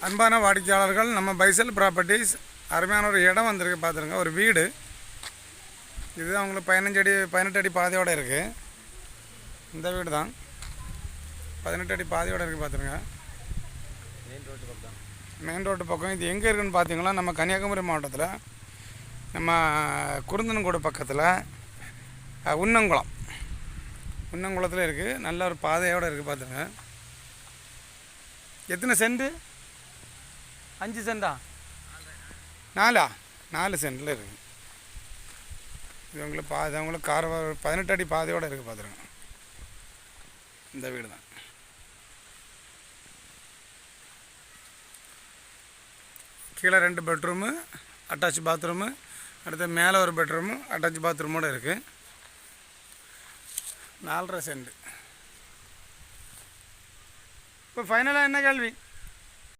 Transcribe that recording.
அன்பான வாடிக்கையாளர்கள், நம்ம பைசல் ப்ராப்பர்ட்டிஸ் அருமையான ஒரு இடம் வந்திருக்கு. பார்த்துருங்க, ஒரு வீடு. இது அவங்களுக்கு 18 அடி பாதையோடு இருக்குது. இந்த வீடு தான் 18 அடி பாதையோடு இருக்குது. பார்த்துருங்க, மெயின் ரோட்டு பக்கம். இது எங்கே இருக்குதுன்னு பார்த்தீங்கன்னா, நம்ம கன்னியாகுமரி மாவட்டத்தில் நம்ம குருந்தன்கோடு பக்கத்தில் உன்னங்குளத்தில் இருக்குது. நல்ல ஒரு பாதையோடு இருக்குது. பார்த்துருங்க, எத்தனை சென்ட்டு? 5 சென்டா? 4 சென்டில் இருக்குது. இது உங்களுக்கு கார் 18 அடி பாதையோடு இருக்குது. பார்த்துருங்க, இந்த வீடு தான். கீழே 2 பெட்ரூமு, அட்டாச் பாத்ரூமு, அடுத்து மேலே ஒரு பெட்ரூமு அட்டாச் பாத்ரூமோடு இருக்குது. 4.5 சென்ட். இப்போ ஃபைனலாக என்ன கேள்வி?